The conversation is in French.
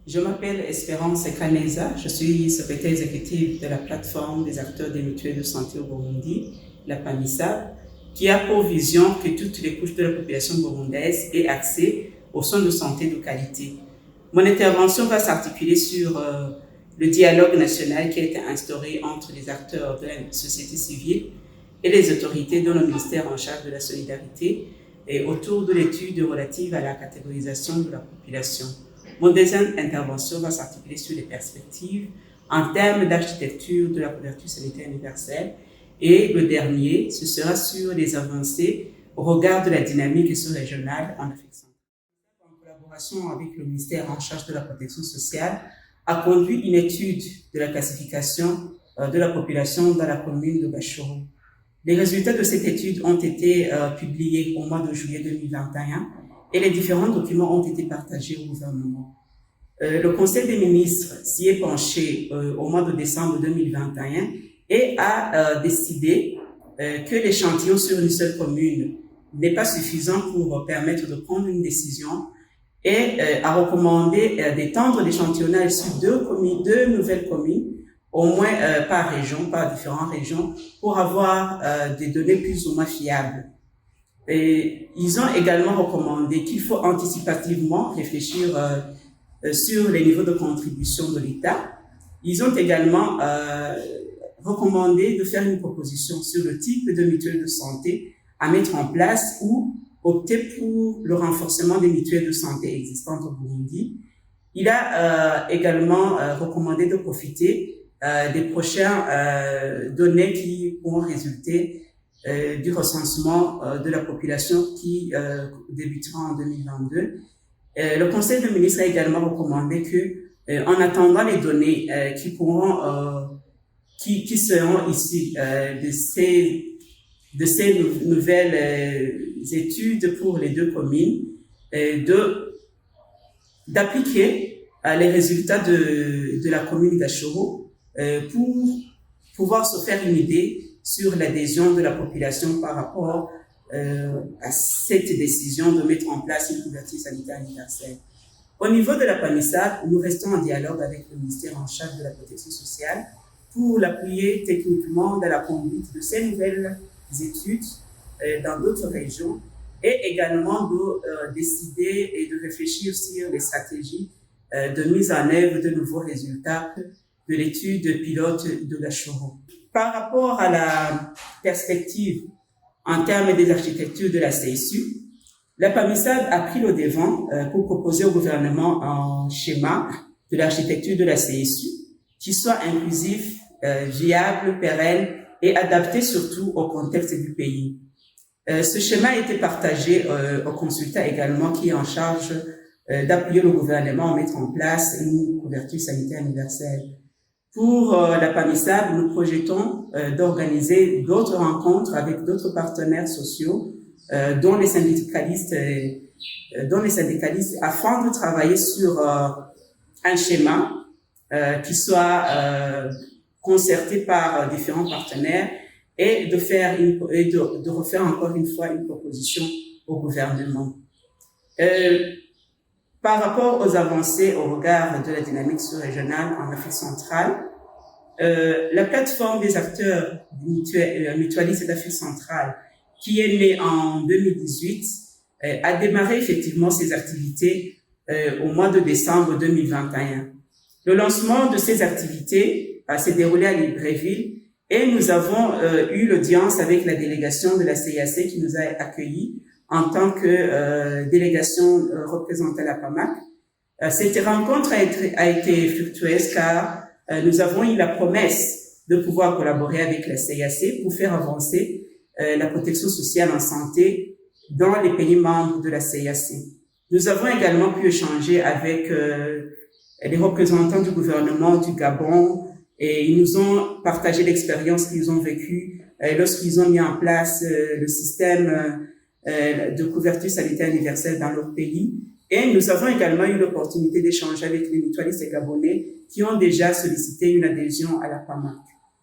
Je m'appelle Espérance Kaneza, je suis secrétaire exécutive de la plateforme des acteurs des mutuelles de santé au Burundi, la PAMISAB, qui a pour vision que toutes les couches de la population burundaise aient accès aux soins de santé de qualité. Mon intervention va s'articuler sur le dialogue national qui a été instauré entre les acteurs de la société civile et les autorités dont le ministère en charge de la solidarité et autour de l'étude relative à la catégorisation de la population. Mon deuxième intervention va s'articuler sur les perspectives en termes d'architecture de la couverture sanitaire universelle et le dernier, ce sera sur les avancées au regard de la dynamique sous-régionale en Afrique centrale. En collaboration avec le ministère en charge de la protection sociale, a conduit une étude de la classification de la population dans la commune de Gachoro. Les résultats de cette étude ont été publiés au mois de juillet 2021 et les différents documents ont été partagés au gouvernement. Le Conseil des ministres s'y est penché au mois de décembre 2021 et a décidé que l'échantillon sur une seule commune n'est pas suffisant pour permettre de prendre une décision et a recommandé d'étendre l'échantillonnage sur deux nouvelles communes, au moins par région, par différentes régions, pour avoir des données plus ou moins fiables. Et ils ont également recommandé qu'il faut anticipativement réfléchir sur les niveaux de contribution de l'État. Ils ont également recommandé de faire une proposition sur le type de mutuelle de santé à mettre en place ou opter pour le renforcement des mutuelles de santé existantes au Burundi. Il a également recommandé de profiter des prochaines données qui pourront résulter du recensement de la population qui débutera en 2022. Le Conseil des ministres a également recommandé que, en attendant les données qui seront issues de ces nouvelles études pour les deux communes, d'appliquer les résultats de la commune d'Achoro pour pouvoir se faire une idée sur l'adhésion de la population par rapport à cette décision de mettre en place une couverture sanitaire universelle. Au niveau de la PAMISAB, nous restons en dialogue avec le ministère en charge de la protection sociale pour l'appuyer techniquement dans la conduite de ces nouvelles études dans d'autres régions et également de décider et de réfléchir sur les stratégies de mise en œuvre de nouveaux résultats de l'étude pilote de Gachoro. Par rapport à la perspective en termes des architectures de la CSU, la PAMISAB a pris le devant pour proposer au gouvernement un schéma de l'architecture de la CSU qui soit inclusif, viable, pérenne et adapté surtout au contexte du pays. Ce schéma a été partagé au consultat également qui est en charge d'appuyer le gouvernement à mettre en place une couverture sanitaire universelle. Pour la PAMISAB, nous projetons d'organiser d'autres rencontres avec d'autres partenaires sociaux, dont les syndicalistes, afin de travailler sur un schéma qui soit concerté par différents partenaires et de refaire encore une fois une proposition au gouvernement. Par rapport aux avancées au regard de la dynamique sous-régionale en Afrique centrale, la plateforme des acteurs mutualistes d'Afrique centrale, qui est née en 2018, a démarré effectivement ses activités au mois de décembre 2021. Le lancement de ces activités s'est déroulé à Libreville et nous avons eu l'audience avec la délégation de la CIAC qui nous a accueillis en tant que délégation représentée à la PAMAC. Cette rencontre a été fructueuse car nous avons eu la promesse de pouvoir collaborer avec la CIAC pour faire avancer la protection sociale en santé dans les pays membres de la CIAC. Nous avons également pu échanger avec les représentants du gouvernement du Gabon et ils nous ont partagé l'expérience qu'ils ont vécue lorsqu'ils ont mis en place le système de couverture sanitaire universelle dans leur pays. Et nous avons également eu l'opportunité d'échanger avec les mutualistes gabonais qui ont déjà sollicité une adhésion à la PAMAC.